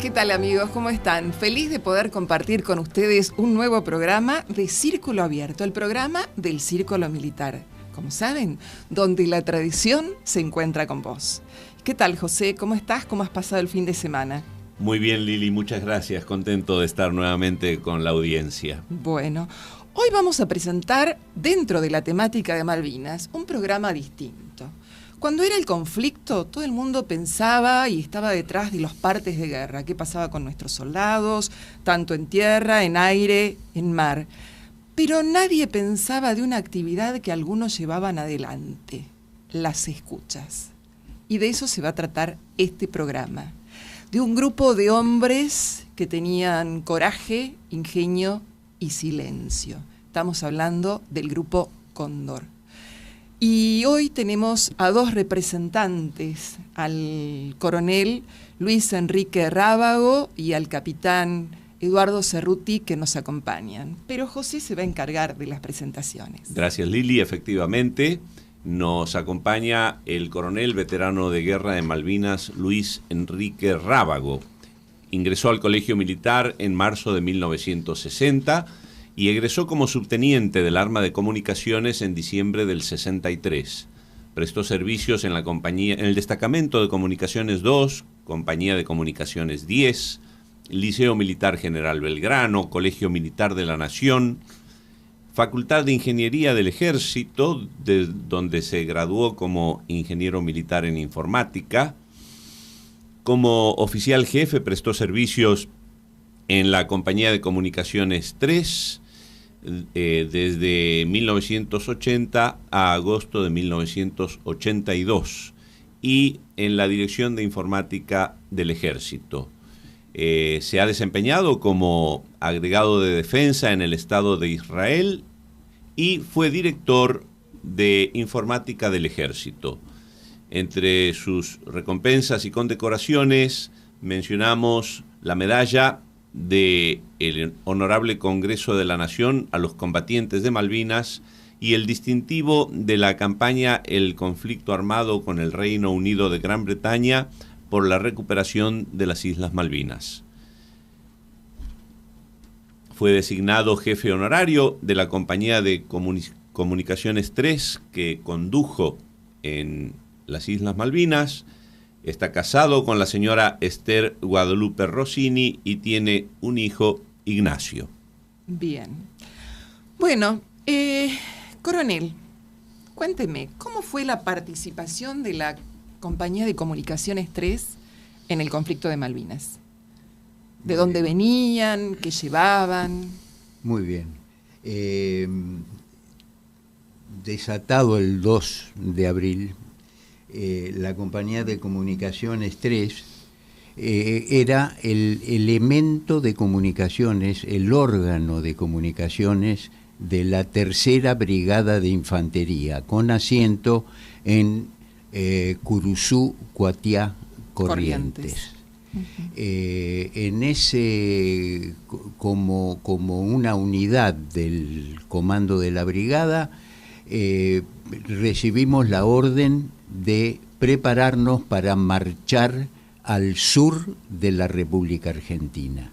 ¿Qué tal, amigos? ¿Cómo están? Feliz de poder compartir con ustedes un nuevo programa de Círculo Abierto, el programa del Círculo Militar. Como saben, donde la tradición se encuentra con vos. ¿Qué tal, José? ¿Cómo estás? ¿Cómo has pasado el fin de semana? Muy bien, Lili, muchas gracias. Contento de estar nuevamente con la audiencia. Bueno, hoy vamos a presentar, dentro de la temática de Malvinas, un programa distinto. Cuando era el conflicto, todo el mundo pensaba y estaba detrás de los partes de guerra. ¿Qué pasaba con nuestros soldados, tanto en tierra, en aire, en mar? Pero nadie pensaba de una actividad que algunos llevaban adelante, las escuchas. Y de eso se va a tratar este programa. De un grupo de hombres que tenían coraje, ingenio y silencio. Estamos hablando del grupo Cóndor. Y hoy tenemos a dos representantes, al coronel Luis Enrique Rábago y al capitán Eduardo Cerruti, que nos acompañan. Pero José se va a encargar de las presentaciones. Gracias, Lili. Efectivamente, nos acompaña el coronel veterano de guerra de Malvinas, Luis Enrique Rábago. Ingresó al Colegio Militar en marzo de 1960 y egresó como subteniente del Arma de Comunicaciones en diciembre del 63. Prestó servicios en el Destacamento de Comunicaciones 2, Compañía de Comunicaciones 10, Liceo Militar General Belgrano, Colegio Militar de la Nación, Facultad de Ingeniería del Ejército, donde se graduó como ingeniero militar en informática. Como oficial jefe prestó servicios en la Compañía de Comunicaciones 3, desde 1980 a agosto de 1982, y en la Dirección de Informática del Ejército. Se ha desempeñado como agregado de defensa en el Estado de Israel y fue director de informática del Ejército. Entre sus recompensas y condecoraciones mencionamos la medalla del Honorable Congreso de la Nación a los combatientes de Malvinas y el distintivo de la campaña El conflicto armado con el Reino Unido de Gran Bretaña por la recuperación de las Islas Malvinas. Fue designado jefe honorario de la Compañía de Comunicaciones 3, que condujo en las Islas Malvinas. Está casado con la señora Esther Guadalupe Rossini y tiene un hijo, Ignacio. Bien. Bueno, coronel, cuénteme, ¿cómo fue la participación de la Compañía de Comunicaciones 3 en el conflicto de Malvinas? ¿De dónde venían? ¿Qué llevaban? Muy bien. Desatado el 2 de abril, la Compañía de Comunicaciones 3 era el elemento de comunicaciones, el órgano de comunicaciones de la Tercera Brigada de Infantería, con asiento en Curuzú, Cuatiá, Corrientes. En ese, como una unidad del comando de la brigada, recibimos la orden de prepararnos para marchar al sur de la República Argentina.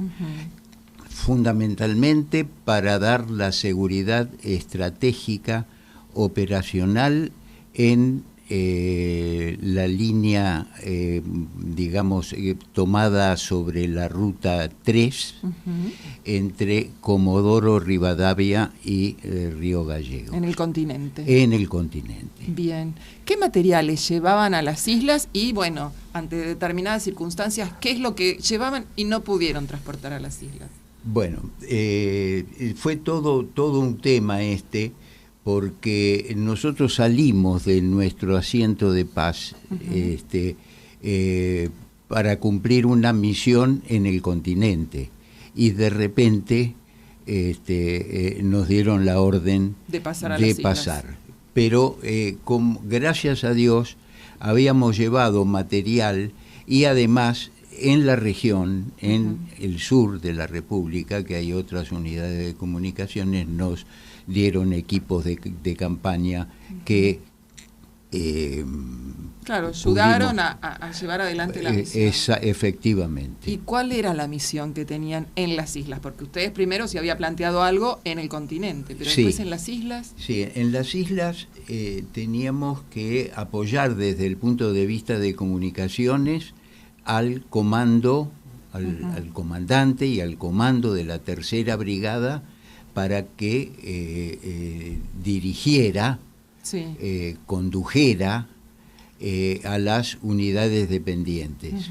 Fundamentalmente para dar la seguridad estratégica operacional en la línea, tomada sobre la ruta 3, entre Comodoro Rivadavia y Río Gallego. En el continente. En el continente. Bien. ¿Qué materiales llevaban a las islas? Y bueno, ante determinadas circunstancias, ¿qué es lo que llevaban y no pudieron transportar a las islas? Bueno, fue todo un tema porque nosotros salimos de nuestro asiento de paz para cumplir una misión en el continente, y de repente nos dieron la orden de pasar a las islas. Pero gracias a Dios habíamos llevado material, y además en la región, en el sur de la República, que hay otras unidades de comunicaciones, nos dieron equipos de campaña que Claro, ayudaron a llevar adelante la misión. Efectivamente. ¿Y cuál era la misión que tenían en las islas? Porque ustedes primero se había planteado algo en el continente, pero sí, después en las islas... Sí, en las islas teníamos que apoyar desde el punto de vista de comunicaciones al comando, al comandante y al comando de la Tercera Brigada para que dirigiera, sí, condujera a las unidades dependientes.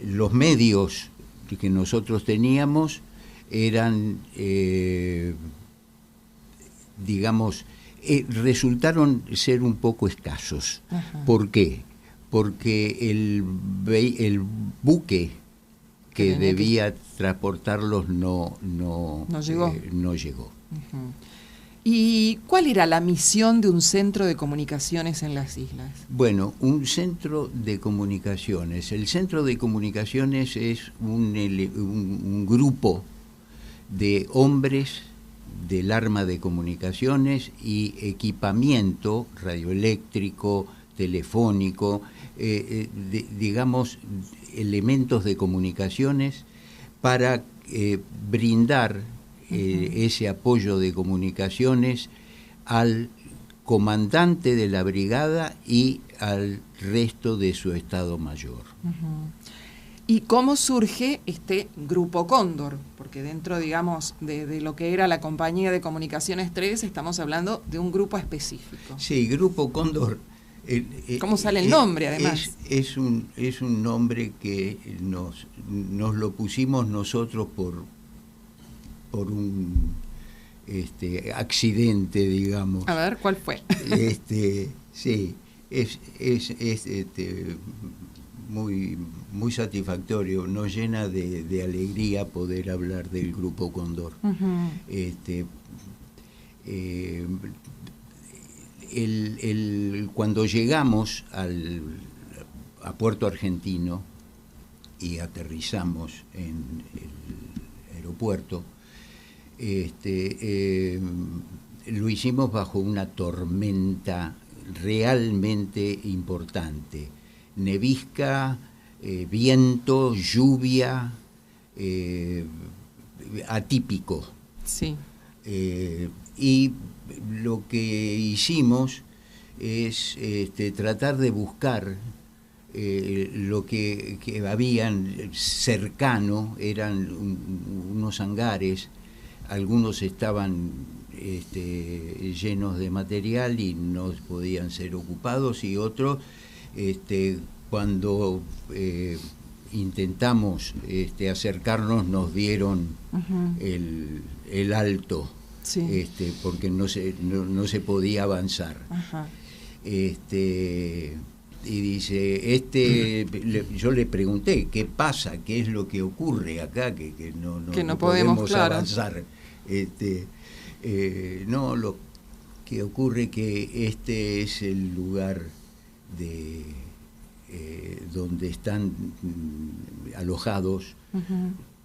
Los medios que nosotros teníamos eran, digamos, resultaron ser un poco escasos. ¿Por qué? Porque el buque que debía transportarlos no llegó. No llegó. ¿Y cuál era la misión de un centro de comunicaciones en las islas? Bueno, un centro de comunicaciones. El centro de comunicaciones es un grupo de hombres del arma de comunicaciones y equipamiento radioeléctrico, telefónico, digamos, elementos de comunicaciones para brindar ese apoyo de comunicaciones al comandante de la brigada y al resto de su Estado Mayor. ¿Y cómo surge este Grupo Cóndor? Porque dentro, digamos, de lo que era la Compañía de Comunicaciones 3, estamos hablando de un grupo específico. Sí, Grupo Cóndor. ¿Cómo sale el nombre, además? Es un nombre que nos lo pusimos nosotros por un accidente, digamos. A ver, ¿cuál fue? Sí, es muy satisfactorio, nos llena de alegría poder hablar del Grupo Cóndor. Cuando llegamos a Puerto Argentino y aterrizamos en el aeropuerto, lo hicimos bajo una tormenta realmente importante. Nevisca, viento, lluvia, atípico. Sí. Y lo que hicimos es tratar de buscar lo que habían cercano, eran unos hangares, algunos estaban llenos de material y no podían ser ocupados, y otros, cuando intentamos acercarnos, nos dieron el alto. Sí. Porque no se podía avanzar. Ajá. Y dice, yo le pregunté, ¿qué pasa? ¿Qué es lo que ocurre acá? Que no podemos avanzar. No, lo que ocurre que este es el lugar donde están alojados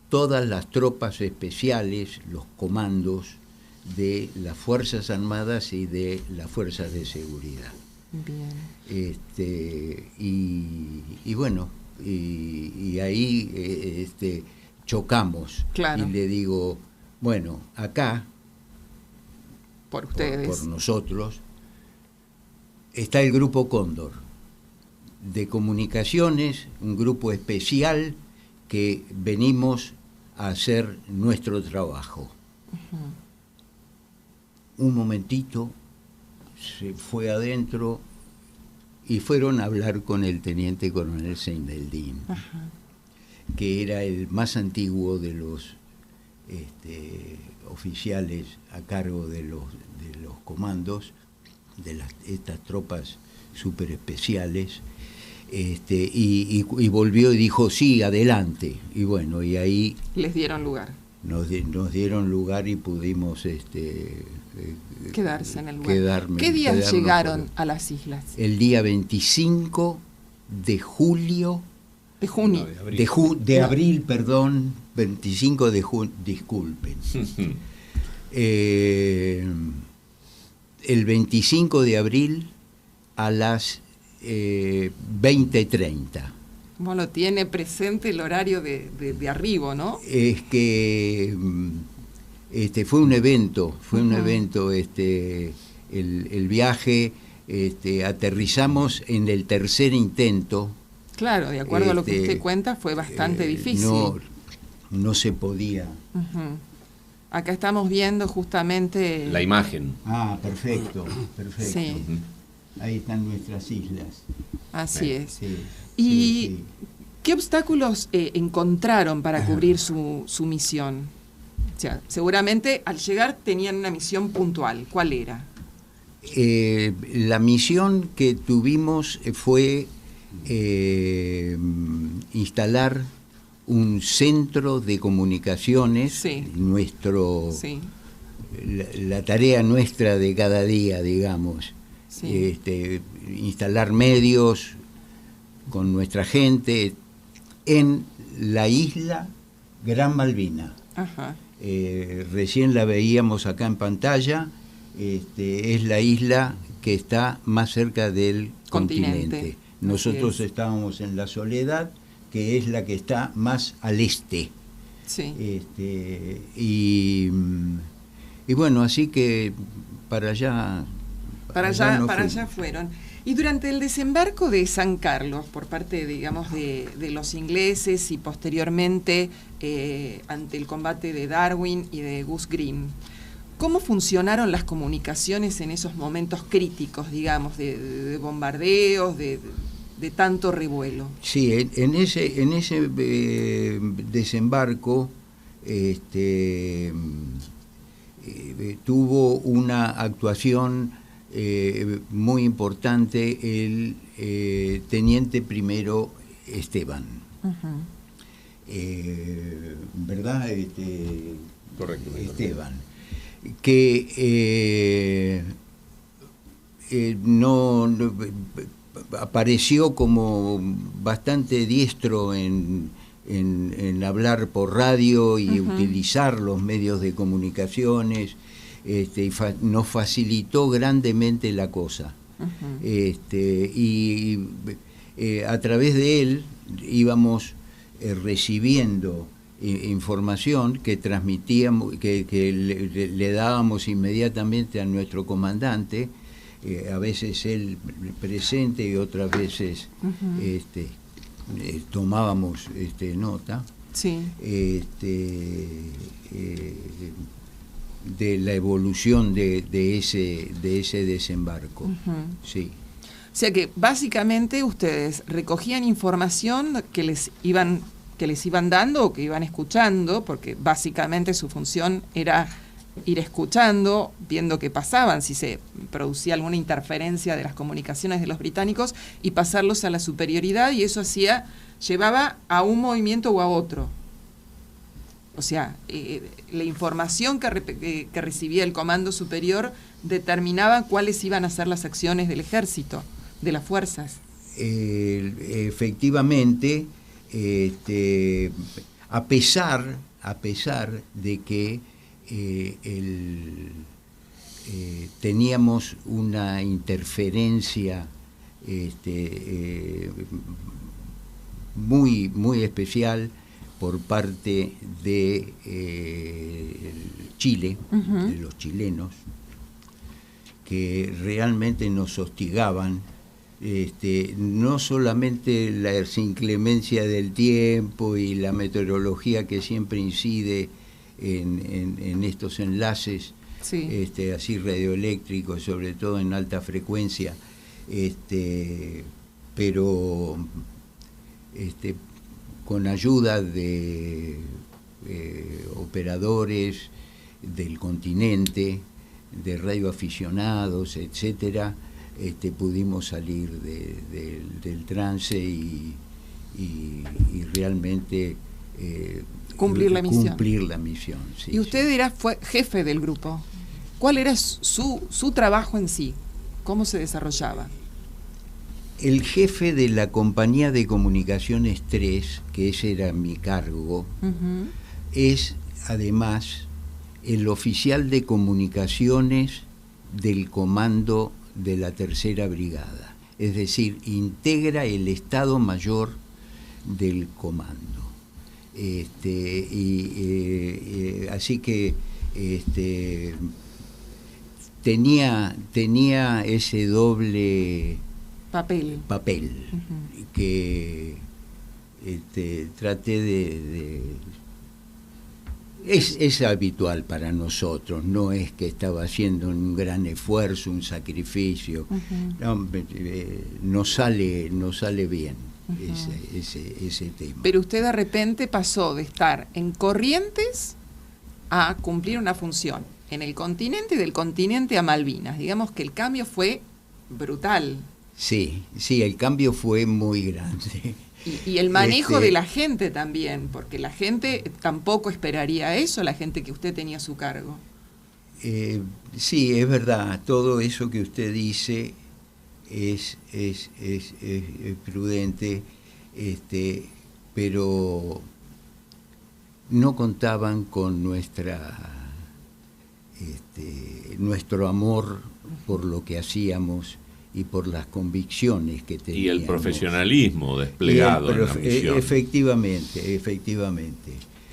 todas las tropas especiales, los comandos de las Fuerzas Armadas y de las Fuerzas de Seguridad. Bien. Y bueno, y ahí chocamos. Claro. Y le digo, bueno, acá, por ustedes, por nosotros, está el Grupo Cóndor de comunicaciones, un grupo especial que venimos a hacer nuestro trabajo. Un momentito, se fue adentro y fueron a hablar con el teniente coronel Seineldin, que era el más antiguo de los oficiales a cargo de los comandos de estas tropas super especiales, y volvió y dijo, sí, adelante. Y bueno, y ahí les dieron lugar. Nos dieron lugar y pudimos quedarse en el lugar. ¿Qué días llegaron a las islas? El día 25 de julio. De junio. De abril, perdón, 25 de junio, disculpen. el 25 de abril a las 20:30. Bueno, tiene presente el horario de arribo, ¿no? Es que fue un evento, el viaje, aterrizamos en el tercer intento. Claro, de acuerdo a lo que usted cuenta, fue bastante difícil. No se podía. Acá estamos viendo justamente... La imagen. Ah, perfecto. Sí. Ahí están nuestras islas. Así es. Sí, ¿Y sí. qué obstáculos encontraron para cubrir su misión? O sea, seguramente al llegar tenían una misión puntual. ¿Cuál era? La misión que tuvimos fue instalar un centro de comunicaciones, sí. Sí. La tarea nuestra de cada día, digamos. Sí. Instalar medios con nuestra gente en la isla Gran Malvina. Ajá. Recién la veíamos acá en pantalla. Es la isla que está más cerca del continente. Nosotros estábamos en la Soledad, que es la que está más al este. Sí. Y bueno, así que para allá fueron. Y durante el desembarco de San Carlos, por parte, digamos, de los ingleses y posteriormente ante el combate de Darwin y de Goose Green, ¿cómo funcionaron las comunicaciones en esos momentos críticos, digamos, de bombardeos, de tanto revuelo? Sí, en ese desembarco tuvo una actuación muy importante el teniente primero Esteban. ¿Verdad? Correcto. Esteban. Que no apareció como bastante diestro en hablar por radio y utilizar los medios de comunicaciones, y nos facilitó grandemente la cosa. Y a través de él íbamos recibiendo información que transmitíamos, que le dábamos inmediatamente a nuestro comandante, a veces él presente y otras veces tomábamos nota. Sí. De la evolución de ese desembarco. Sí. O sea que básicamente ustedes recogían información que les iban dando o que iban escuchando, porque básicamente su función era ir escuchando, viendo qué pasaban, si se producía alguna interferencia de las comunicaciones de los británicos, y pasarlos a la superioridad, y eso llevaba a un movimiento o a otro. O sea, la información que recibía el comando superior determinaba cuáles iban a ser las acciones del ejército, de las fuerzas. Efectivamente, a pesar de que teníamos una interferencia muy, muy especial por parte de Chile, de los chilenos, que realmente nos hostigaban, no solamente la inclemencia del tiempo y la meteorología que siempre incide en estos enlaces, sí. Así radioeléctricos, sobre todo en alta frecuencia, pero con ayuda de operadores del continente, de radioaficionados, etcétera, pudimos salir del trance y realmente cumplir la misión. Sí, y usted fue jefe del grupo. ¿Cuál era su trabajo en sí? ¿Cómo se desarrollaba? El jefe de la compañía de comunicaciones 3, que ese era mi cargo, es además el oficial de comunicaciones del comando de la Tercera Brigada. Es decir, integra el Estado Mayor del comando. Así que tenía ese doble papel uh-huh. que traté de es habitual para nosotros, no es que estaba haciendo un gran esfuerzo, un sacrificio, uh-huh. No sale bien uh-huh. ese tema. Pero usted de repente pasó de estar en Corrientes a cumplir una función en el continente y del continente a Malvinas. Digamos que el cambio fue brutal. Sí, el cambio fue muy grande. Y el manejo de la gente también, porque la gente tampoco esperaría eso, la gente que usted tenía a su cargo. Sí, es verdad, todo eso que usted dice es prudente, pero no contaban con nuestro amor por lo que hacíamos y por las convicciones que teníamos. Y el profesionalismo desplegado en la misión. Efectivamente.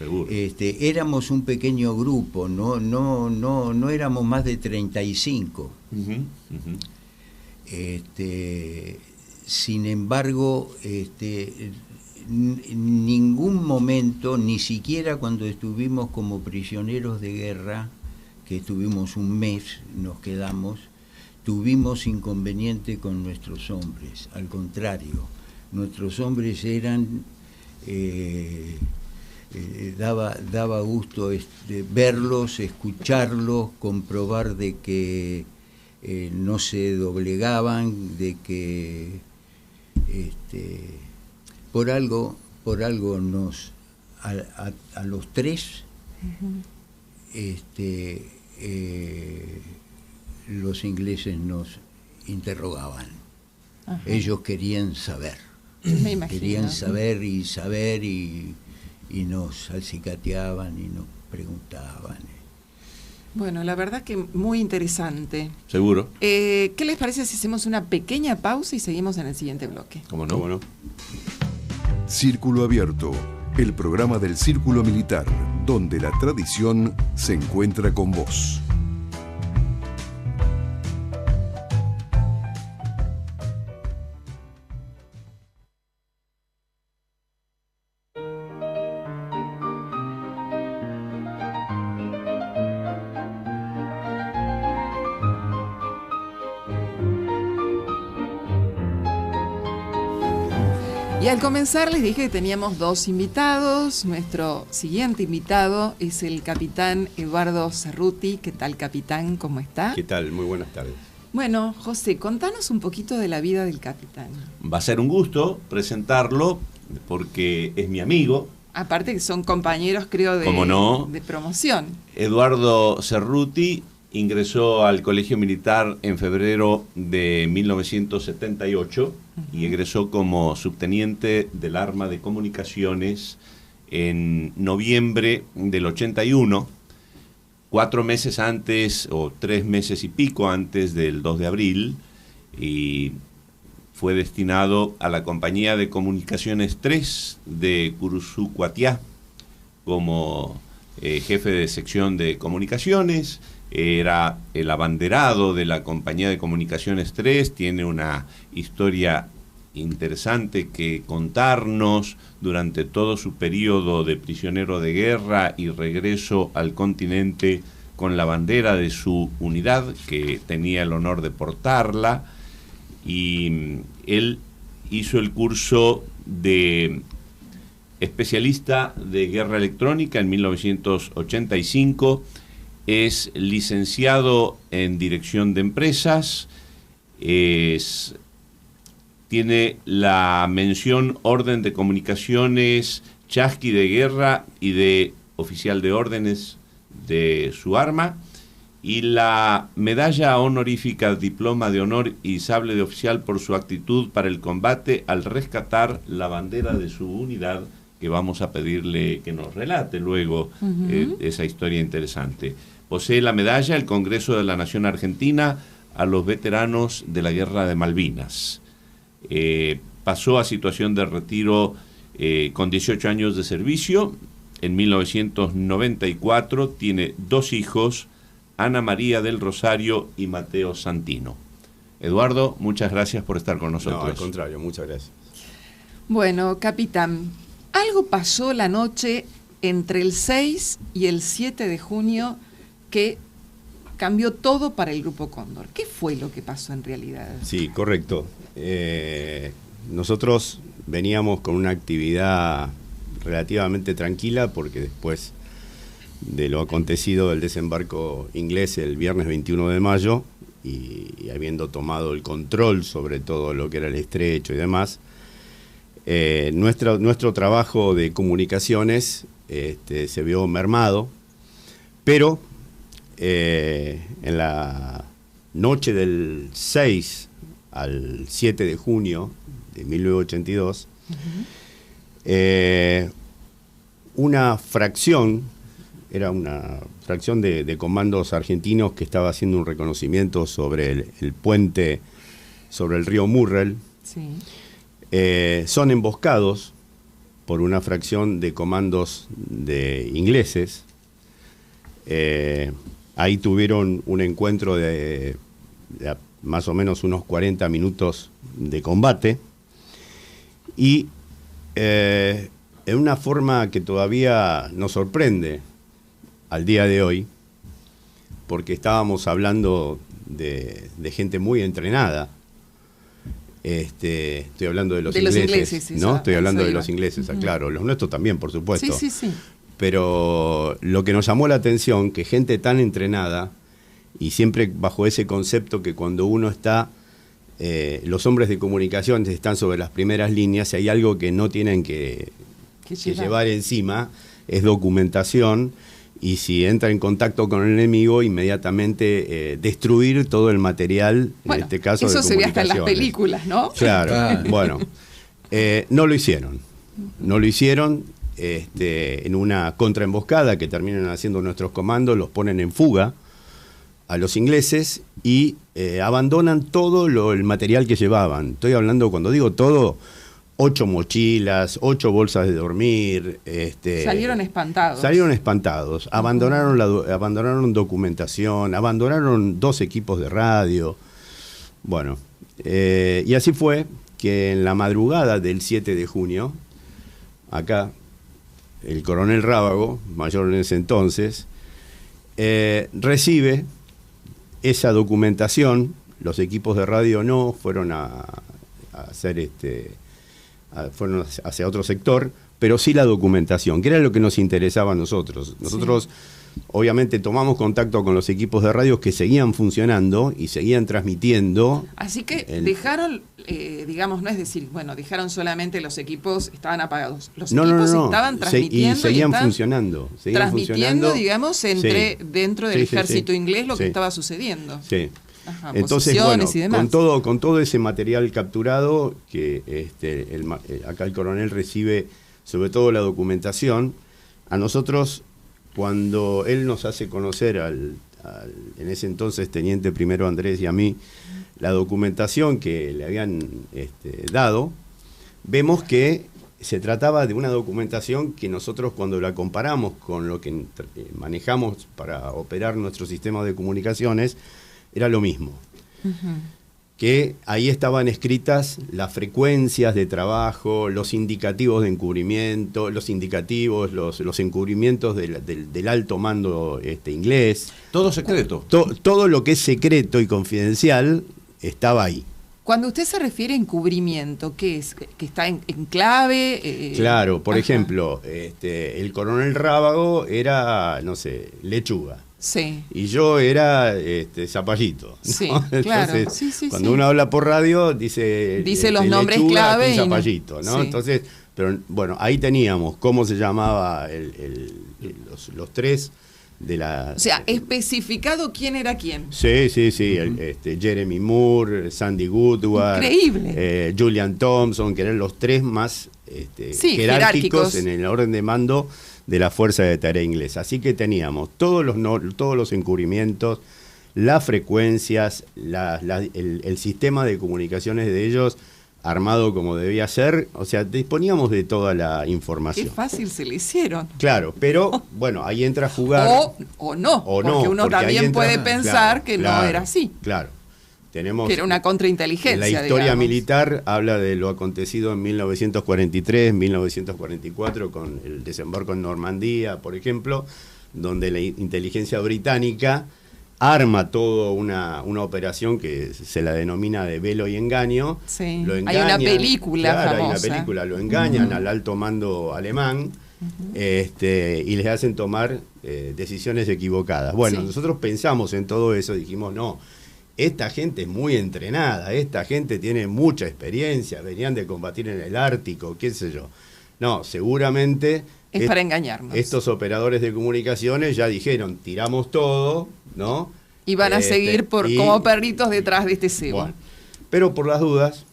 Seguro. Éramos un pequeño grupo, no éramos más de 35. Uh-huh, uh-huh. Sin embargo, ningún momento, ni siquiera cuando estuvimos como prisioneros de guerra, que estuvimos un mes, nos quedamos, tuvimos inconveniente con nuestros hombres. Al contrario, nuestros hombres eran, daba gusto verlos, escucharlos, comprobar de que no se doblegaban, de que por algo nos a los tres los ingleses nos interrogaban. Ajá. Ellos querían saber. Me imagino. Querían saber y nos alcicateaban y nos preguntaban. Bueno, la verdad que muy interesante. Seguro. ¿Qué les parece si hacemos una pequeña pausa y seguimos en el siguiente bloque? ¿Cómo no? Círculo Abierto, el programa del Círculo Militar, donde la tradición se encuentra con vos. Y al comenzar les dije que teníamos dos invitados. Nuestro siguiente invitado es el capitán Eduardo Cerruti. ¿Qué tal, capitán? ¿Cómo está? ¿Qué tal? Muy buenas tardes. Bueno, José, contanos un poquito de la vida del capitán. Va a ser un gusto presentarlo porque es mi amigo. Aparte que son compañeros, creo, de promoción. Eduardo Cerruti ingresó al Colegio Militar en febrero de 1978 uh-huh. y egresó como subteniente del Arma de Comunicaciones en noviembre del 81, 4 meses antes o 3 meses y pico antes del 2 de abril, y fue destinado a la Compañía de Comunicaciones 3 de Curuzú-Cuatiá como jefe de sección de comunicaciones. Era el abanderado de la Compañía de Comunicaciones 3, tiene una historia interesante que contarnos durante todo su periodo de prisionero de guerra y regreso al continente con la bandera de su unidad, que tenía el honor de portarla, y él hizo el curso de especialista de guerra electrónica en 1985, es licenciado en dirección de empresas, tiene la mención Orden de Comunicaciones Chasqui de Guerra y de Oficial de Órdenes de su arma, y la medalla honorífica Diploma de Honor y Sable de Oficial por su actitud para el combate al rescatar la bandera de su unidad, que vamos a pedirle que nos relate luego esa historia interesante. Posee la medalla del Congreso de la Nación Argentina a los veteranos de la Guerra de Malvinas. Pasó a situación de retiro con 18 años de servicio. En 1994 tiene 2 hijos, Ana María del Rosario y Mateo Santino. Eduardo, muchas gracias por estar con nosotros. No, al contrario, muchas gracias. Bueno, capitán, algo pasó la noche entre el 6 y el 7 de junio que cambió todo para el Grupo Cóndor. ¿Qué fue lo que pasó en realidad? Sí, correcto. Nosotros veníamos con una actividad relativamente tranquila porque después de lo acontecido del desembarco inglés el viernes 21 de mayo y habiendo tomado el control sobre todo lo que era el estrecho y demás, nuestro trabajo de comunicaciones se vio mermado, pero en la noche del 6 al 7 de junio de 1982, una fracción, era una fracción de comandos argentinos que estaba haciendo un reconocimiento sobre el puente sobre el río Murrell. Sí. Son emboscados por una fracción de comandos de ingleses. Ahí tuvieron un encuentro de más o menos unos 40 minutos de combate y en una forma que todavía nos sorprende al día de hoy, porque estábamos hablando de gente muy entrenada. Estoy hablando de los ingleses, ¿no? Estoy hablando de los ingleses, claro, los nuestros también, por supuesto. Sí, sí, sí. Pero lo que nos llamó la atención, que gente tan entrenada, y siempre bajo ese concepto que cuando uno está, los hombres de comunicación están sobre las primeras líneas, y hay algo que no tienen que llevar encima, es documentación, y si entra en contacto con el enemigo, inmediatamente destruir todo el material, bueno, en este caso de eso se ve hasta en las comunicaciones. películas, ¿no? Claro, bueno, no lo hicieron, en una contraemboscada que terminan haciendo nuestros comandos, los ponen en fuga a los ingleses y abandonan todo el material que llevaban. Estoy hablando, cuando digo todo, 8 mochilas, 8 bolsas de dormir. Salieron espantados. Abandonaron documentación, abandonaron 2 equipos de radio. Bueno, y así fue que en la madrugada del 7 de junio, acá, el coronel Rábago, mayor en ese entonces, recibe esa documentación. Los equipos de radio no fueron a hacer fueron hacia otro sector, pero sí la documentación, que era lo que nos interesaba a nosotros. Nosotros, obviamente, tomamos contacto con los equipos de radio que seguían funcionando y seguían transmitiendo. Así que dejaron, digamos, no es decir, bueno, dejaron solamente los equipos, estaban apagados. Los equipos estaban transmitiendo. Y seguían funcionando. Transmitiendo, digamos, dentro del ejército inglés lo que estaba sucediendo. Sí. Ajá, entonces, bueno, y demás. con todo ese material capturado, que acá el coronel recibe sobre todo la documentación, a nosotros, cuando él nos hace conocer en ese entonces teniente primero Andrés y a mí, la documentación que le habían dado, vemos que se trataba de una documentación que nosotros, cuando la comparamos con lo que manejamos para operar nuestro sistema de comunicaciones, era lo mismo. Que ahí estaban escritas las frecuencias de trabajo, los indicativos de encubrimiento, los encubrimientos del alto mando inglés. Todo secreto. Todo lo que es secreto y confidencial estaba ahí. Cuando usted se refiere a encubrimiento, ¿qué es? ¿Que está en clave? Claro, por ejemplo, el coronel Rábago era, no sé, lechuga. Sí. Y yo era Zapallito, ¿no? Sí, Entonces, claro. cuando uno habla por radio, dice los nombres clave. Y Zapallito, ¿no? Sí. Entonces, pero bueno, ahí teníamos cómo se llamaba los 3 O sea, especificado quién era quién. Sí. Jeremy Moore, Sandy Woodward. Increíble. Julian Thompson, que eran los tres más jerárquicos en el orden de mando de la Fuerza de Tarea Inglesa. Así que teníamos todos los encubrimientos, las frecuencias, el sistema de comunicaciones de ellos armado como debía ser, o sea, disponíamos de toda la información. Qué fácil se le hicieron. Claro, pero bueno, ahí entra a jugar. O no, porque uno también puede pensar que no era así. Claro. Tenemos, que era una contrainteligencia. La historia militar habla de lo acontecido en 1943, 1944, con el desembarco en Normandía, por ejemplo, donde la inteligencia británica arma toda una operación que se la denomina de velo y engaño. Sí. Lo engañan, hay una película famosa. Hay una película, lo engañan al alto mando alemán y les hacen tomar decisiones equivocadas. Bueno, nosotros pensamos en todo eso y dijimos, no, esta gente es muy entrenada, esta gente tiene mucha experiencia, venían de combatir en el Ártico, qué sé yo. No, seguramente... Es para engañarnos. Estos operadores de comunicaciones ya dijeron, tiramos todo, ¿no? Y van a seguir como perritos detrás de este cebo. Bueno, pero por las dudas,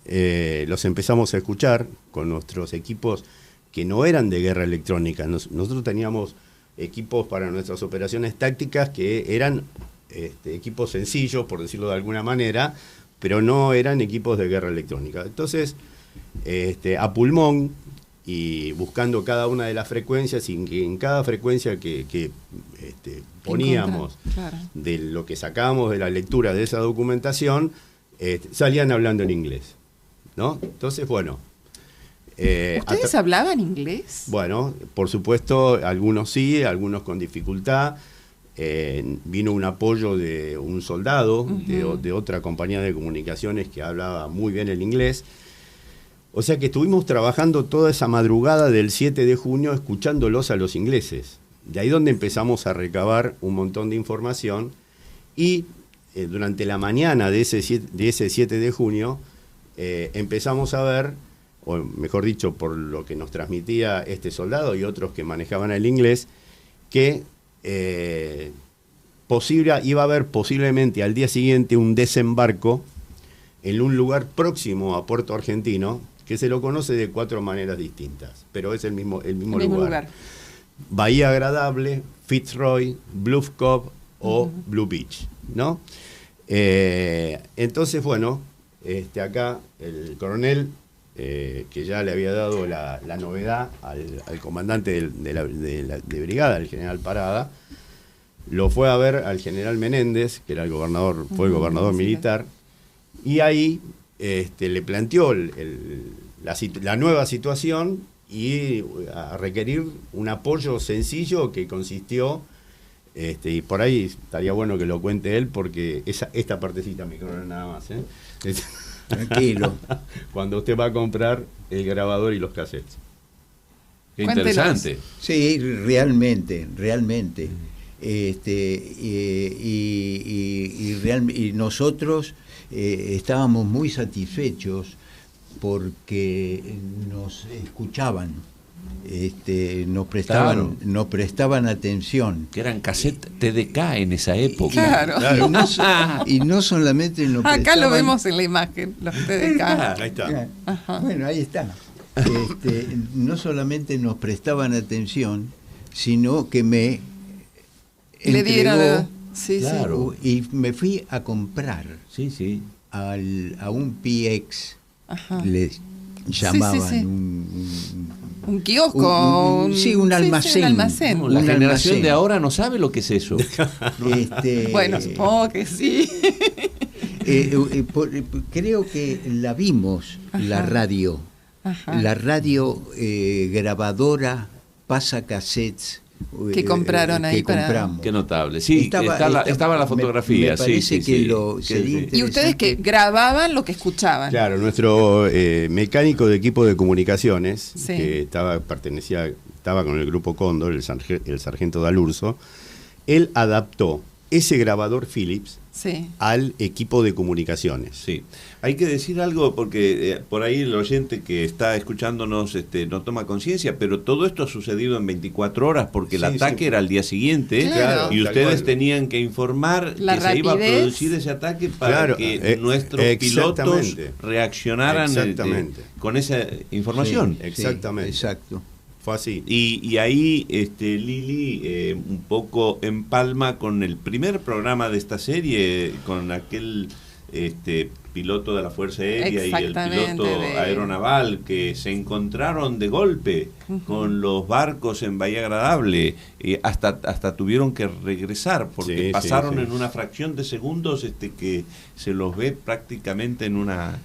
los empezamos a escuchar con nuestros equipos que no eran de guerra electrónica. Nosotros teníamos equipos para nuestras operaciones tácticas que eran equipos sencillos, por decirlo de alguna manera, pero no eran equipos de guerra electrónica. Entonces, a pulmón, y buscando cada una de las frecuencias, y que en cada frecuencia que poníamos de lo que sacábamos de la lectura de esa documentación, salían hablando en inglés, ¿no? Entonces, bueno... ¿Ustedes hablaban inglés? Bueno, por supuesto, algunos sí, algunos con dificultad. Vino un apoyo de un soldado de otra compañía de comunicaciones que hablaba muy bien el inglés. O sea que estuvimos trabajando toda esa madrugada del 7 de junio escuchándolos a los ingleses. De ahí donde empezamos a recabar un montón de información y durante la mañana de ese 7 de junio empezamos a ver, o mejor dicho, por lo que nos transmitía este soldado y otros que manejaban el inglés, que iba a haber posiblemente al día siguiente un desembarco en un lugar próximo a Puerto Argentino, que se lo conoce de 4 maneras distintas, pero es el mismo lugar. Bahía Agradable, Fitzroy, Bluff Cove o Blue Beach, ¿no? Entonces, bueno, acá el coronel, que ya le había dado la novedad al comandante de brigada, el general Parada, lo fue a ver al general Menéndez, que era el gobernador, fue el gobernador militar, y ahí le planteó la nueva situación y a requerir un apoyo sencillo que consistió, y por ahí estaría bueno que lo cuente él, porque esta partecita me conoce nada más, Tranquilo. Cuando usted va a comprar el grabador y los cassettes. Qué interesante. Sí, realmente. Y nosotros estábamos muy satisfechos porque nos escuchaban, nos prestaban atención. Que eran cassette TDK en esa época. Claro. Y no solamente nos prestaban... Acá lo vemos en la imagen, los TDK. Ahí está. Bueno, ahí está. No solamente nos prestaban atención, sino que me le dieron entregó, y me fui a comprar a un PX, le llamaban un kiosco, un almacén. La generación de ahora no sabe lo que es eso. Bueno, supongo que sí. Creo que la vimos, la radio. La radio grabadora pasacassettes que compraron ahí compramos. Qué notable. Sí, estaba la fotografía. Me parece que sería interesante. Y ustedes que grababan lo que escuchaban. Claro, nuestro mecánico de equipo de comunicaciones, que estaba con el grupo Cóndor, el sargento D'Alurso, él adaptó ese grabador Philips Sí. al equipo de comunicaciones. Sí, hay que decir algo porque por ahí el oyente que está escuchándonos no toma conciencia, pero todo esto ha sucedido en 24 horas porque el Sí, ataque sí. era al día siguiente, Claro. y Tal ustedes cual. tenían que informar La que se iba a rapidez. producir ese ataque para Claro, que nuestros pilotos exactamente. reaccionaran Exactamente. con esa información. Sí, Exactamente. exacto. Fue así. Y ahí Lili un poco empalma con el primer programa de esta serie, con aquel piloto de la Fuerza Aérea y el Exactamente, piloto de- aeronaval que se encontraron de golpe con los barcos en Bahía Agradable, hasta tuvieron que regresar porque Sí, pasaron sí, sí. en una fracción de segundos que se los ve prácticamente en una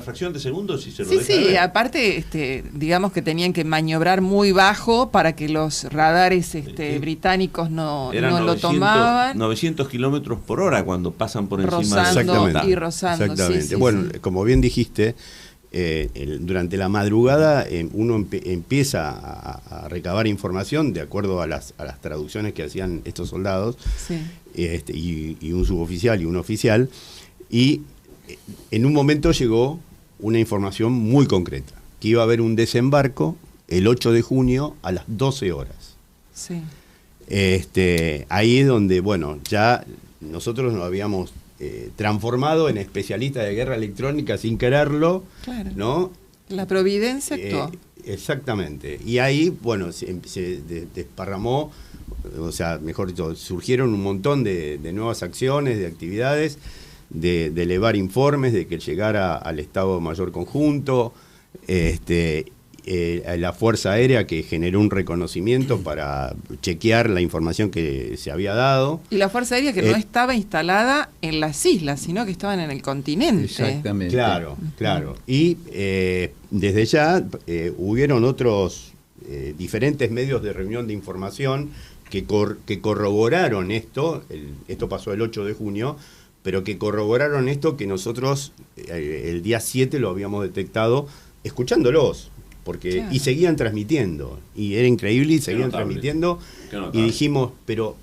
fracción de segundos y se lo Sí, deja sí, ver. aparte, digamos que tenían que maniobrar muy bajo para que los radares británicos no Eran lo 900 tomaban. 900 kilómetros por hora cuando pasan por encima Rozando de la y rozando. Exactamente. Sí, sí, Bueno, sí. como bien dijiste, durante la madrugada uno empieza a recabar información de acuerdo a las traducciones que hacían estos soldados, Sí. y un suboficial y un oficial, y en un momento llegó una información muy concreta, que iba a haber un desembarco el 8 de junio a las 12 horas. Sí. Ahí es donde, bueno, ya nosotros nos habíamos transformado en especialistas de guerra electrónica sin quererlo, Claro. ¿no? La providencia actuó. Exactamente. Y ahí, bueno, se desparramó, o sea, mejor dicho, surgieron un montón de nuevas acciones, de actividades, de elevar informes, de que llegara al Estado Mayor Conjunto, la Fuerza Aérea que generó un reconocimiento para chequear la información que se había dado. Y la Fuerza Aérea que no estaba instalada en las islas, sino que estaban en el continente. Exactamente. Claro, claro. Y desde ya hubieron otros diferentes medios de reunión de información que corroboraron esto. Esto pasó el 8 de junio, pero que corroboraron esto que nosotros el día 7 lo habíamos detectado escuchándolos. Claro. Y seguían transmitiendo. Y era increíble y seguían notable. transmitiendo. Qué notable. Y dijimos, pero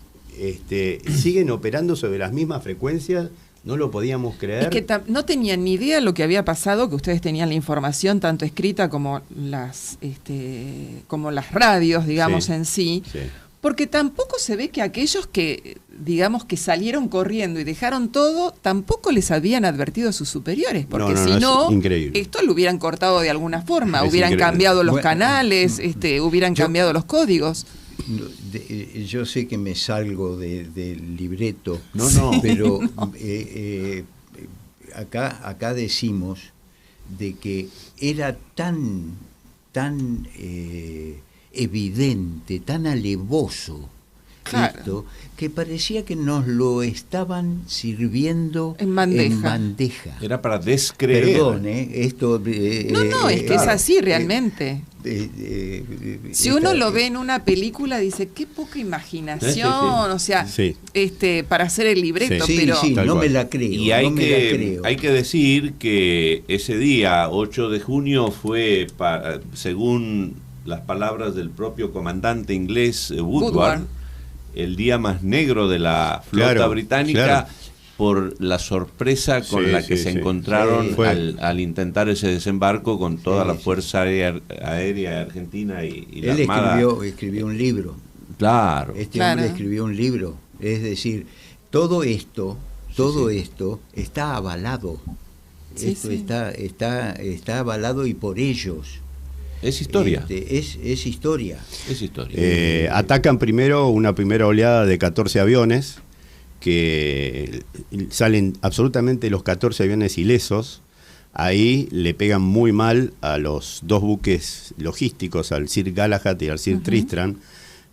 siguen operando sobre las mismas frecuencias. No lo podíamos creer. Es que no tenían ni idea lo que había pasado, que ustedes tenían la información tanto escrita como las radios, digamos, Sí, en sí. sí. Porque tampoco se ve que aquellos que, digamos, que salieron corriendo y dejaron todo, tampoco les habían advertido a sus superiores, porque No, si es no, increíble. esto lo hubieran cortado de alguna forma, Es hubieran increíble. cambiado los Bueno, canales, hubieran cambiado los códigos. Yo sé que me salgo del libreto, No. pero acá decimos de que era tan evidente, tan alevoso Claro. esto, que parecía que nos lo estaban sirviendo En bandeja. en bandeja. Era para descreer. Perdón, esto... No, es que es claro, así realmente. Si uno esta- lo ve en una película, dice, qué poca imaginación, Sí, sí, sí. o sea, Sí. para hacer el libreto, Sí, pero... sí, Tal no cual. me la creo. Y hay no me la creo. que decir que ese día, 8 de junio, fue, según las palabras del propio comandante inglés Woodward, Woodward. el día más negro de la flota Claro, británica, claro. por la sorpresa con Sí, la que sí, se sí. encontraron Sí. Fue- al intentar ese desembarco con toda Sí, la sí. Fuerza Aérea Argentina y la Él Armada. escribió un libro. Claro. Este Claro. hombre escribió un libro. Es decir, todo esto está avalado. Sí, Esto sí. está avalado y por ellos. Es historia. Es historia. Es historia. Atacan primero una primera oleada de 14 aviones, que salen absolutamente los 14 aviones ilesos. Ahí le pegan muy mal a los dos buques logísticos, al Sir Galahad y al Sir Tristram.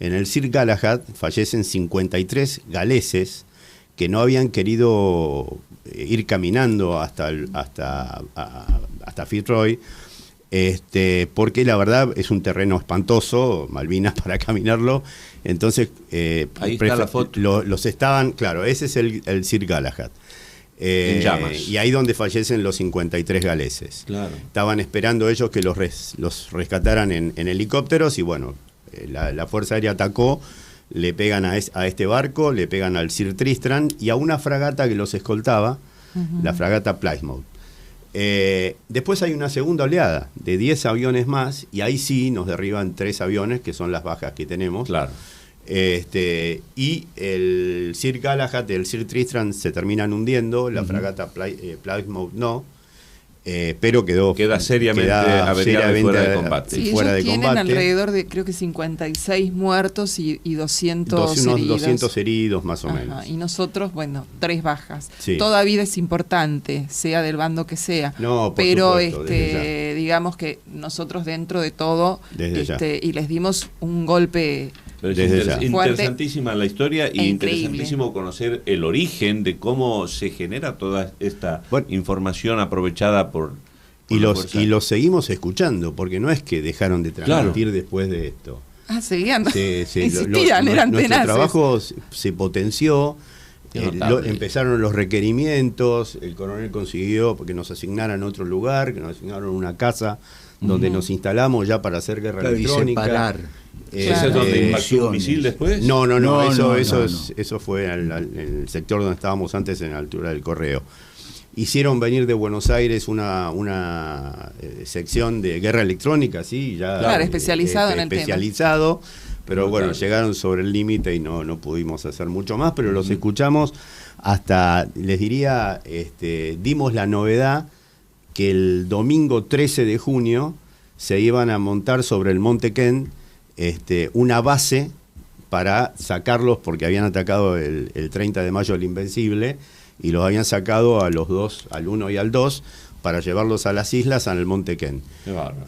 En el Sir Galahad fallecen 53 galeses que no habían querido ir caminando hasta Fitzroy, porque la verdad es un terreno espantoso, Malvinas, para caminarlo. Entonces, Ahí está la foto. los estaban, claro, ese es el Sir Galahad. En llamas. Y ahí donde fallecen los 53 galeses. Claro. Estaban esperando ellos que los rescataran en helicópteros y bueno, la Fuerza Aérea atacó le pegan a este barco, le pegan al Sir Tristram y a una fragata que los escoltaba, la fragata Plymouth. Después hay una segunda oleada de 10 aviones más y ahí sí nos derriban 3 aviones, que son las bajas que tenemos. Claro. Y el Sir Galahad y el Sir Tristram se terminan hundiendo, la fragata Plymouth no. Pero queda seriamente averiada y fuera de combate. Sí, fuera ellos de tienen combate. alrededor de, creo que 56 muertos y 200 unos heridos. 200 heridos más o menos. Y nosotros, bueno, 3 bajas. Sí. Toda vida es importante, sea del bando que sea. No, por pero supuesto, desde digamos que nosotros dentro de todo Desde ya. y les dimos un golpe. Pero es Desde ya. interesantísima la historia y E interesantísimo conocer el origen de cómo se genera toda esta Bueno, información aprovechada por y la los fuerza. y los seguimos escuchando, porque no es que dejaron de transmitir después de esto. Seguían. Existían, eran nuestro tenaces. trabajo se potenció, Qué notable. empezaron los requerimientos, el coronel consiguió que nos asignaran otro lugar, que nos asignaron una casa donde nos instalamos ya para hacer guerra Claro, y electrónica. separar. ¿Ese es donde impactó un misil después? No, No, eso fue en el sector donde estábamos antes, en la altura del Correo. Hicieron venir de Buenos Aires una sección de guerra electrónica, sí, ya Claro, especializado en el tema. especializado, pero bueno, Notable. llegaron sobre el límite y no pudimos hacer mucho más, pero los escuchamos hasta, les diría, dimos la novedad que el domingo 13 de junio se iban a montar sobre el Monte Kent una base para sacarlos, porque habían atacado el 30 de mayo al Invencible y los habían sacado a los dos, al 1 y al 2, para llevarlos a las islas, al Monte Kent. Qué bárbaro.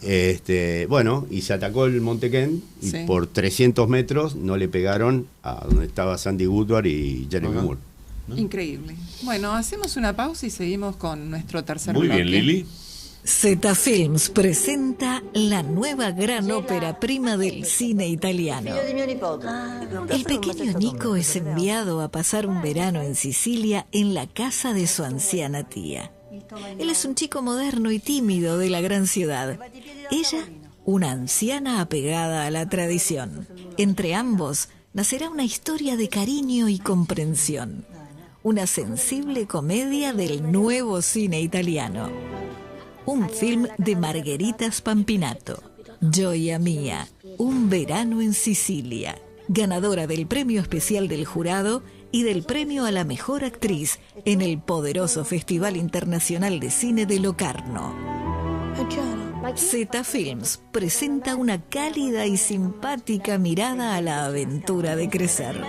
Bueno, y se atacó el Monte Kent y Sí. por 300 metros no le pegaron a donde estaba Sandy Woodward y Jeremy Ajá. Moore. Increíble. Bueno, hacemos una pausa y seguimos con nuestro tercer Muy bloque. bien, Lili. Z Films presenta la nueva gran ópera prima del cine italiano. El pequeño Nico es enviado a pasar un verano en Sicilia en la casa de su anciana tía. Él es un chico moderno y tímido de la gran ciudad. Ella, una anciana apegada a la tradición. Entre ambos nacerá una historia de cariño y comprensión. Una sensible comedia del nuevo cine italiano. Un film de Margherita Spampinato. Gioia Mia, un verano en Sicilia. Ganadora del premio especial del jurado y del premio a la mejor actriz en el poderoso Festival Internacional de Cine de Locarno. Z Films presenta una cálida y simpática mirada a la aventura de crecer.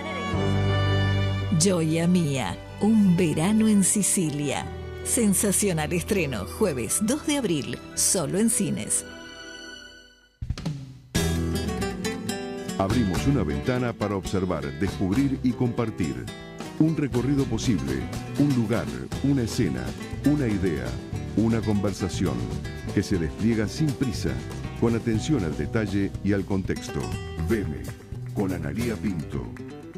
Gioia Mia, un verano en Sicilia. Sensacional estreno, jueves 2 de abril, solo en cines. Abrimos una ventana para observar, descubrir y compartir. Un recorrido posible, un lugar, una escena, una idea, una conversación que se despliega sin prisa, con atención al detalle y al contexto. Veme, con Analía Pinto.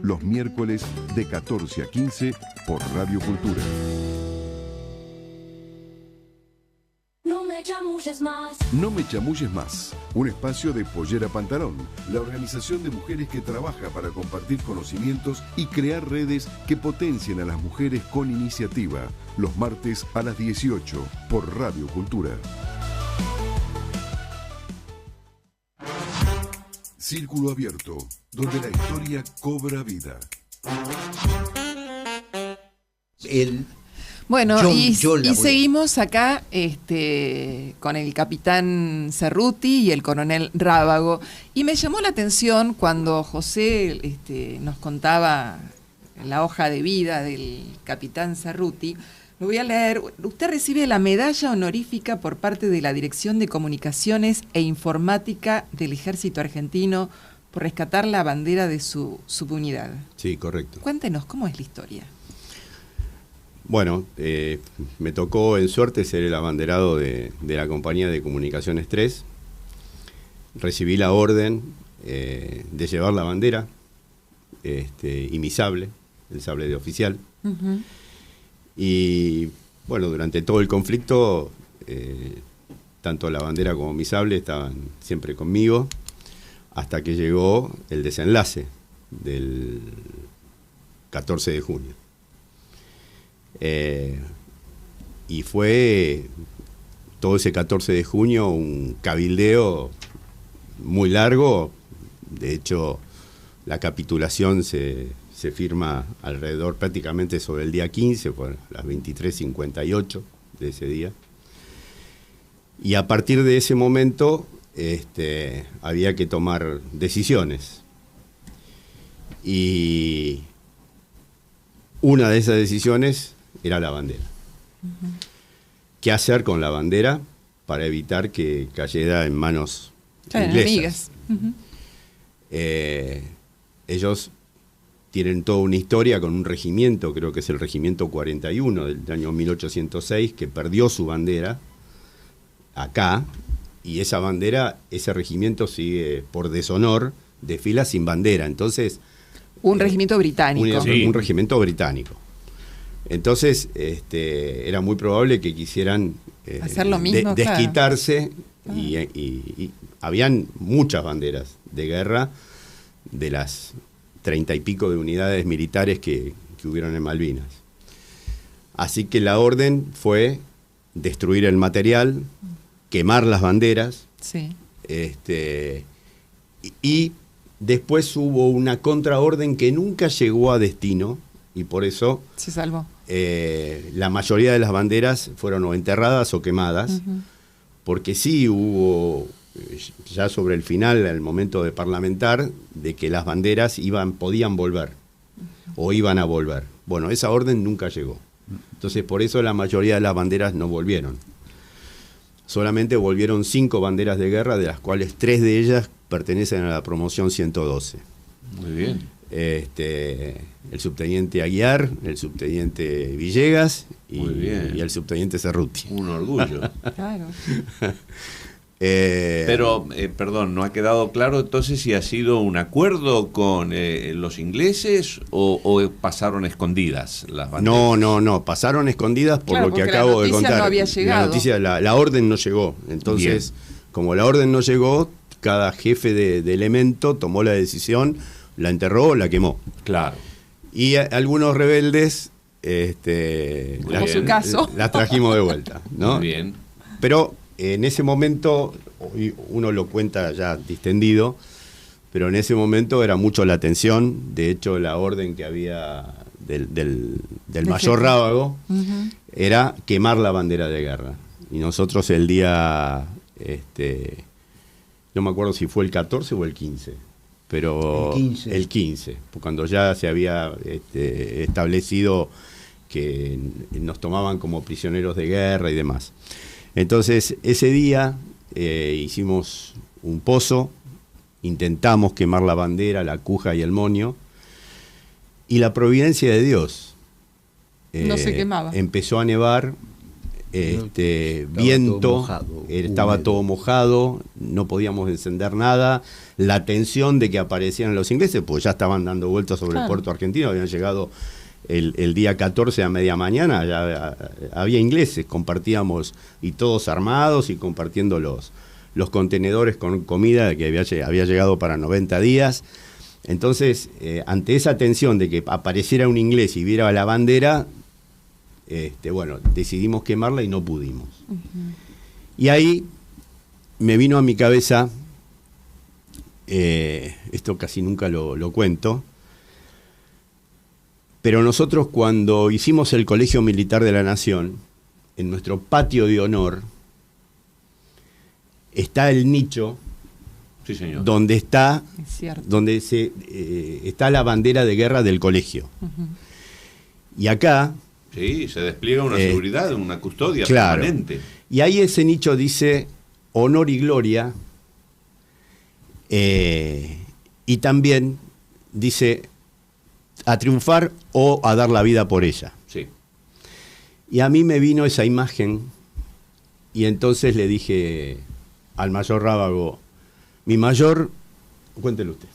Los miércoles de 14 a 15 por Radio Cultura. No me chamulles más. Un espacio de Pollera Pantalón, la organización de mujeres que trabaja para compartir conocimientos y crear redes que potencien a las mujeres con iniciativa. Los martes a las 18 por Radio Cultura. Círculo Abierto, donde la historia cobra vida. Bueno, Yo la y voy- seguimos acá con el capitán Cerruti y el coronel Rábago. Y me llamó la atención cuando José nos contaba la hoja de vida del capitán Cerruti. Lo voy a leer. Usted recibe la medalla honorífica por parte de la Dirección de Comunicaciones e Informática del Ejército Argentino por rescatar la bandera de su subunidad. Sí, correcto. Cuéntenos, ¿cómo es la historia? Bueno, me tocó en suerte ser el abanderado de la compañía de comunicaciones 3. Recibí la orden de llevar la bandera y mi sable, el sable de oficial. Ujú. Y bueno, durante todo el conflicto, tanto la bandera como mi sable estaban siempre conmigo, hasta que llegó el desenlace. del 14 de junio. Y fue todo ese 14 de junio un cabildeo muy largo. De hecho, la capitulación se firma alrededor prácticamente sobre el día 15, por las 23:58 de ese día. Y a partir de ese momento había que tomar decisiones. Y una de esas decisiones era la bandera. Uh-huh. ¿Qué hacer con la bandera para evitar que cayera en manos inglesas? Uh-huh. Ellos tienen toda una historia con un regimiento, creo que es el regimiento 41 del año 1806, que perdió su bandera acá, y esa bandera, ese regimiento sigue por deshonor, desfila sin bandera. Entonces, un regimiento británico. Un regimiento británico. Entonces, era muy probable que quisieran hacer lo mismo, desquitarse, claro. Y habían muchas banderas de guerra de las 30 y pico de unidades militares que hubieron en Malvinas. Así que la orden fue destruir el material, quemar las banderas, sí. Y después hubo una contraorden que nunca llegó a destino, y por eso se salvó. La mayoría de las banderas fueron o enterradas o quemadas, uh-huh. Porque sí hubo, ya sobre el final, al momento de parlamentar, de que las banderas podían volver, uh-huh. O iban a volver. Bueno, esa orden nunca llegó. Entonces, por eso la mayoría de las banderas no volvieron. Solamente volvieron 5 banderas de guerra, de las cuales 3 de ellas pertenecen a la promoción 112. Muy bien. El subteniente Aguiar, el subteniente Villegas y el subteniente Cerruti. Un orgullo. Claro. Pero, perdón, ¿no ha quedado claro entonces si ha sido un acuerdo con los ingleses o pasaron escondidas las banderas? No, pasaron escondidas por lo que acabo de contar. No había llegado. La orden no llegó. Entonces, como la orden no llegó, cada jefe de elemento tomó la decisión, la enterró, la quemó. Claro. Y algunos rebeldes las trajimos de vuelta, ¿no? Muy bien. Pero en ese momento, uno lo cuenta ya distendido, pero en ese momento era mucho la tensión. De hecho, la orden que había del mayor Rábago, uh-huh. Era quemar la bandera de guerra. Y nosotros el día, no me acuerdo si fue el 14 o el 15, pero el 15, cuando ya se había establecido que nos tomaban como prisioneros de guerra y demás. Entonces, ese día hicimos un pozo, intentamos quemar la bandera, la cuja y el moño, y la providencia de Dios no se quemaba. Empezó a nevar, viento, estaba todo mojado, no podíamos encender nada. La tensión de que aparecieran los ingleses, pues ya estaban dando vueltas sobre el puerto argentino, habían llegado el día 14 a media mañana, ya había ingleses, compartíamos, y todos armados y compartiendo los contenedores con comida que había llegado para 90 días. Entonces, ante esa tensión de que apareciera un inglés y viera la bandera, decidimos quemarla y no pudimos. Uh-huh. Y ahí me vino a mi cabeza, esto casi nunca lo cuento, pero nosotros cuando hicimos el Colegio Militar de la Nación, en nuestro patio de honor, está el nicho, sí, señor, donde está la bandera de guerra del colegio. Uh-huh. Y acá... Sí, se despliega una seguridad, una custodia permanente. Y ahí ese nicho dice honor y gloria, y también dice a triunfar o a dar la vida por ella. Sí. Y a mí me vino esa imagen, y entonces le dije al mayor Rábago, mi mayor, cuéntelo usted.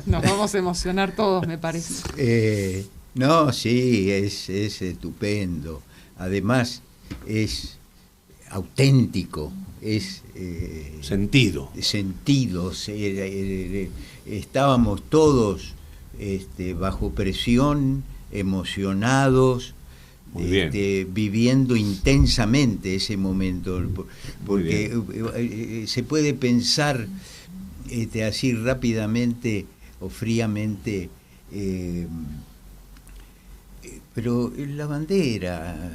Nos vamos a emocionar todos, me parece. No, sí, es estupendo. Además, auténtico, es sentido. Estábamos todos bajo presión, emocionados, viviendo intensamente ese momento, porque se puede pensar así rápidamente o fríamente, pero la bandera,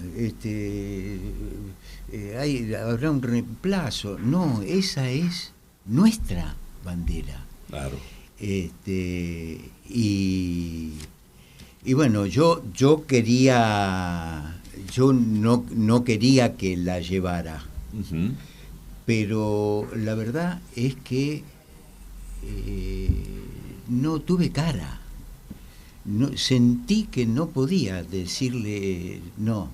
habrá un reemplazo. No, esa es nuestra bandera. Claro. Y bueno, yo no quería que la llevara, pero la verdad es que no tuve cara. No, sentí que no podía decirle no.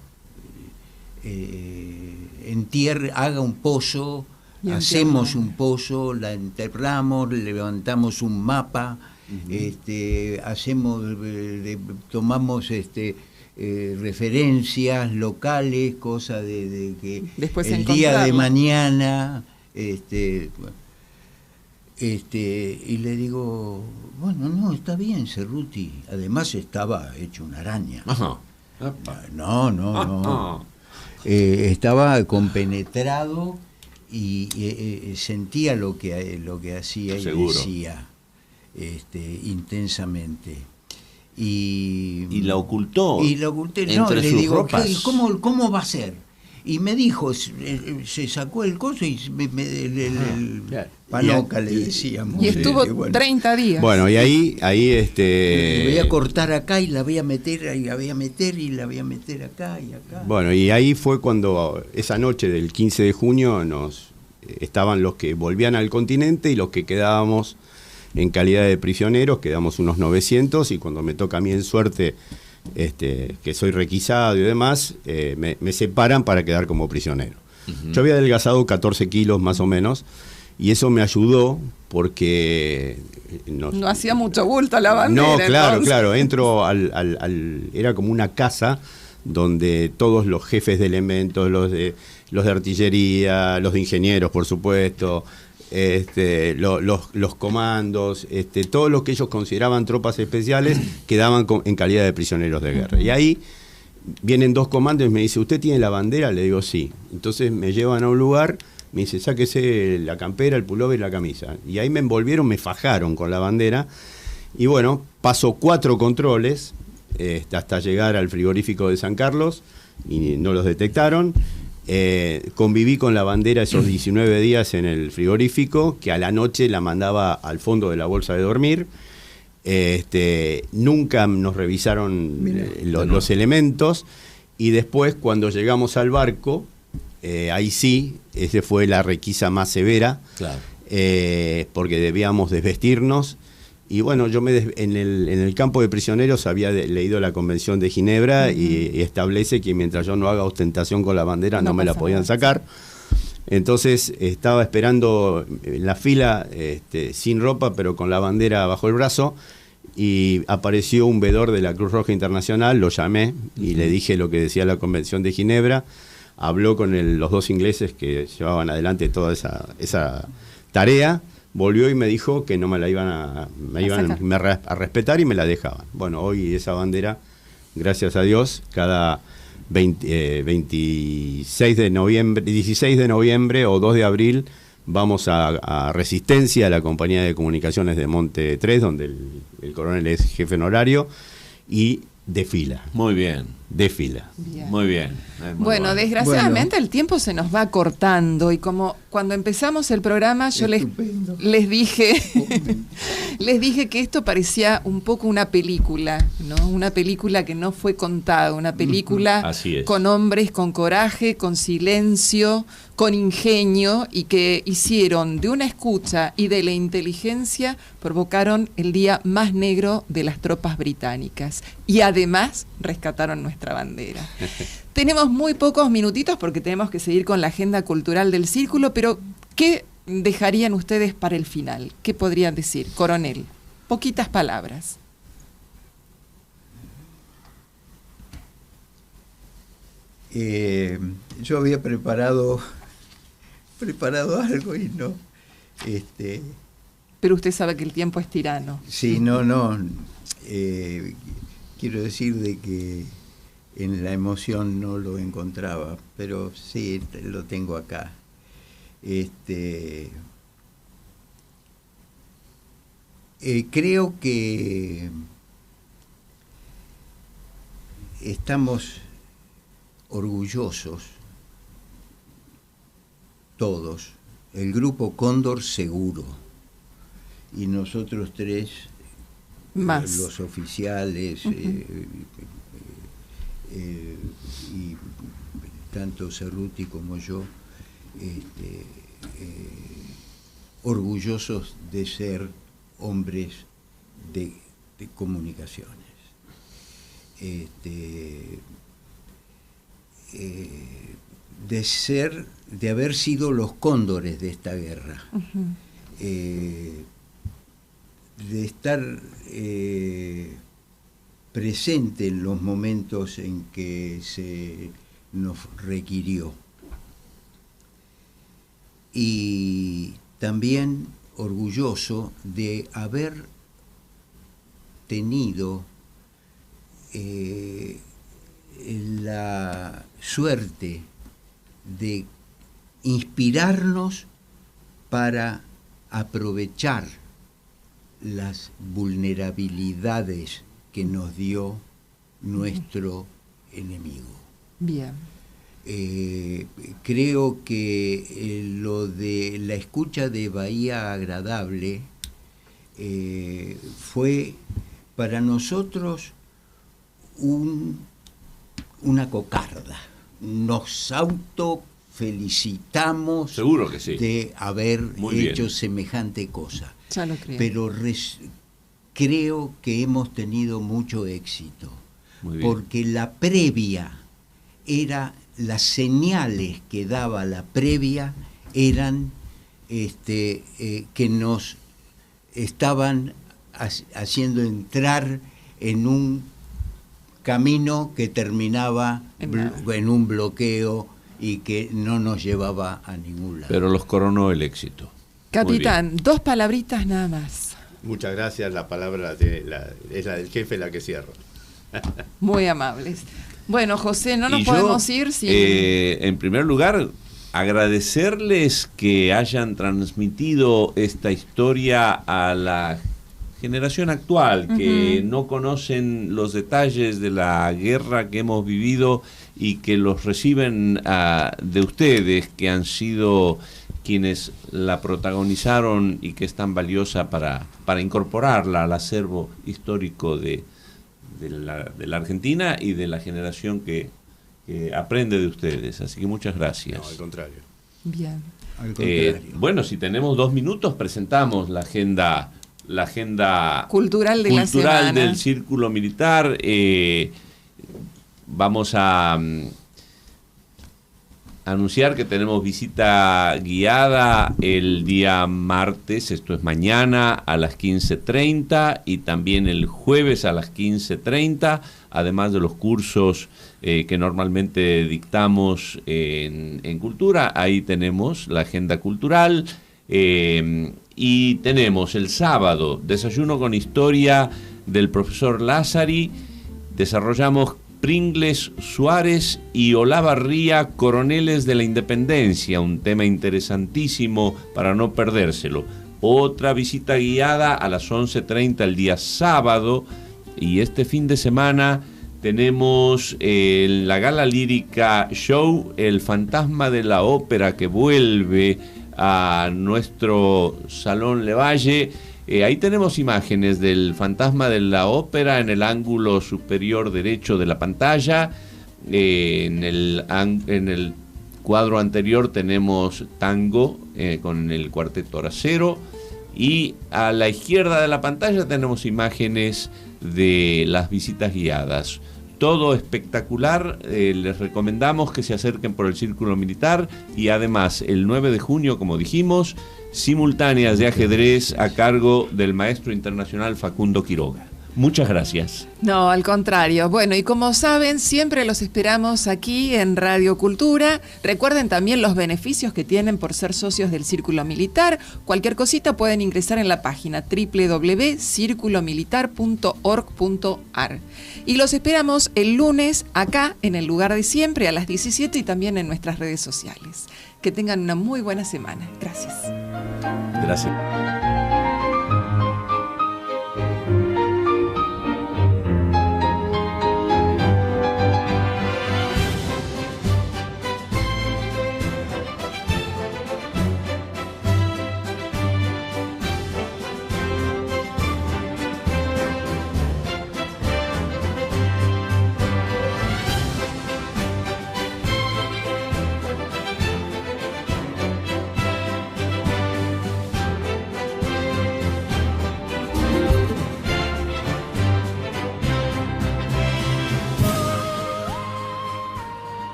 Haga un pozo, hacemos un pozo, la enterramos, levantamos un mapa, tomamos referencias locales, cosas de que después el día de mañana, y le digo, bueno, no, está bien, Cerruti. Además estaba hecho una araña. Ajá. No. Estaba compenetrado y sentía lo que hacía. Seguro. Y decía intensamente. Y la ocultó. Y la oculté. Entre no, le sus digo, ropas. ¿cómo va a ser? Y me dijo, se sacó el coso y panoca, le decíamos. Y estuvo 30 días. Bueno, y ahí le voy a cortar acá y la voy a meter, y la voy a meter y la voy a meter acá y acá. Bueno, y ahí fue cuando esa noche del 15 de junio estaban los que volvían al continente y los que quedábamos en calidad de prisioneros, quedamos unos 900, y cuando me toca a mí en suerte, que soy requisado y demás, me separan para quedar como prisionero. Yo había adelgazado 14 kilos más o menos, y eso me ayudó porque... No hacía mucho bulto la bandera. No, claro, entonces. claro, entro era como una casa donde todos los jefes de elementos, los de artillería, los de ingenieros, por supuesto, los comandos, todo lo que ellos consideraban tropas especiales, quedaban en calidad de prisioneros de guerra. Y ahí vienen dos comandos y me dice, ¿usted tiene la bandera? Le digo, sí. Entonces me llevan a un lugar, me dice, sáquese la campera, el pullover y la camisa. Y ahí me envolvieron, me fajaron con la bandera. Y bueno, paso 4 controles hasta llegar al frigorífico de San Carlos, y no los detectaron. Conviví con la bandera esos 19 días en el frigorífico, que a la noche la mandaba al fondo de la bolsa de dormir. Nunca nos revisaron los elementos, y después cuando llegamos al barco, ahí sí, esa fue la requisa más severa, claro. Porque debíamos desvestirnos. Y bueno, yo en el campo de prisioneros había leído la Convención de Ginebra, y establece que mientras yo no haga ostentación con la bandera no me la podían sacar. Entonces estaba esperando en la fila, sin ropa, pero con la bandera bajo el brazo, y apareció un vedor de la Cruz Roja Internacional, lo llamé y le dije lo que decía la Convención de Ginebra. Habló con los dos ingleses que llevaban adelante toda esa tarea. Volvió y me dijo que no me la iban a respetar, y me la dejaban. Bueno, hoy esa bandera, gracias a Dios, cada 16 de noviembre o 2 de abril vamos a Resistencia, a la compañía de comunicaciones de Monte 3, donde el coronel es jefe honorario, y desfila. Muy bien. Desfila. Muy bien. Bueno, desgraciadamente el tiempo se nos va cortando, y como cuando empezamos el programa yo les dije que esto parecía un poco una película, ¿no? Una película que no fue contada, una película Así es. Con hombres con coraje, con silencio, con ingenio, y que hicieron de una escucha y de la inteligencia, provocaron el día más negro de las tropas británicas, y además rescataron nuestra bandera. Tenemos muy pocos minutitos porque tenemos que seguir con la agenda cultural del Círculo, pero ¿qué dejarían ustedes para el final? ¿Qué podrían decir, coronel? Poquitas palabras. Yo había preparado algo y no. Pero usted sabe que el tiempo es tirano. Sí, no. Quiero decir de que en la emoción no lo encontraba, pero sí, lo tengo acá. Creo que estamos orgullosos, todos, el grupo Cóndor seguro, y nosotros tres, más los oficiales, y tanto Cerruti como yo, orgullosos de ser hombres de comunicaciones. De haber sido los cóndores de esta guerra, de estar presente en los momentos en que se nos requirió, y también orgulloso de haber tenido la suerte de inspirarnos para aprovechar las vulnerabilidades que nos dio nuestro enemigo. Bien. Creo que lo de la escucha de Bahía Agradable fue para nosotros una cocarda. Nos autofelicitamos, seguro que sí, de haber muy hecho bien. semejante cosa. Ya lo creo. Pero creo que hemos tenido mucho éxito, porque la previa era, las señales que daba la previa eran que nos estaban haciendo entrar en un camino que terminaba en un bloqueo y que no nos llevaba a ningún lado. Pero los coronó el éxito. Capitán, 2 palabritas nada más. Muchas gracias, la palabra es la del jefe la que cierra. Muy amables. Bueno, José, no nos podemos ir sin... En primer lugar, agradecerles que hayan transmitido esta historia a la generación actual, que no conocen los detalles de la guerra que hemos vivido y que los reciben de ustedes, que han sido quienes la protagonizaron y que es tan valiosa para incorporarla al acervo histórico de la Argentina y de la generación que aprende de ustedes. Así que muchas gracias. No, al contrario. Bien. Al contrario. Bueno, si tenemos 2 minutos, presentamos la agenda cultural de la semana del Círculo Militar. Vamos a anunciar que tenemos visita guiada el día martes, esto es mañana, a las 15:30, y también el jueves a las 15:30, además de los cursos que normalmente dictamos en Cultura. Ahí tenemos la agenda cultural. Y tenemos el sábado desayuno con historia del profesor Lázari. Desarrollamos Pringles Suárez y Olavarría, coroneles de la independencia, un tema interesantísimo para no perdérselo. Otra visita guiada a las 11:30 el día sábado, y este fin de semana tenemos la Gala Lírica Show, El Fantasma de la Ópera, que vuelve a nuestro Salón Levalle. Ahí tenemos imágenes del Fantasma de la Ópera en el ángulo superior derecho de la pantalla. En el cuadro anterior tenemos tango con el cuarteto Horacero, y a la izquierda de la pantalla tenemos imágenes de las visitas guiadas. Todo espectacular. Les recomendamos que se acerquen por el Círculo Militar, y además el 9 de junio, como dijimos, simultáneas de ajedrez a cargo del maestro internacional Facundo Quiroga. Muchas gracias. No, al contrario. Bueno, y como saben, siempre los esperamos aquí en Radio Cultura. Recuerden también los beneficios que tienen por ser socios del Círculo Militar. Cualquier cosita pueden ingresar en la página www.circulomilitar.org.ar. Y los esperamos el lunes acá, en el lugar de siempre, a las 17 y también en nuestras redes sociales. Que tengan una muy buena semana. Gracias. Gracias.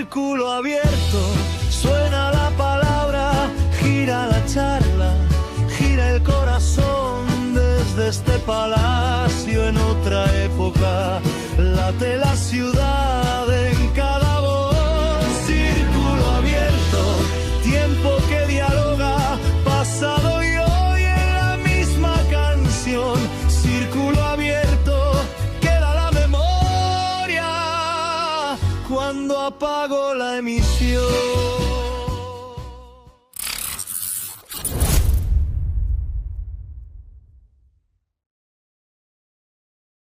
Círculo abierto, suena la palabra, gira la charla, gira el corazón desde este palacio en otra época, late la ciudad.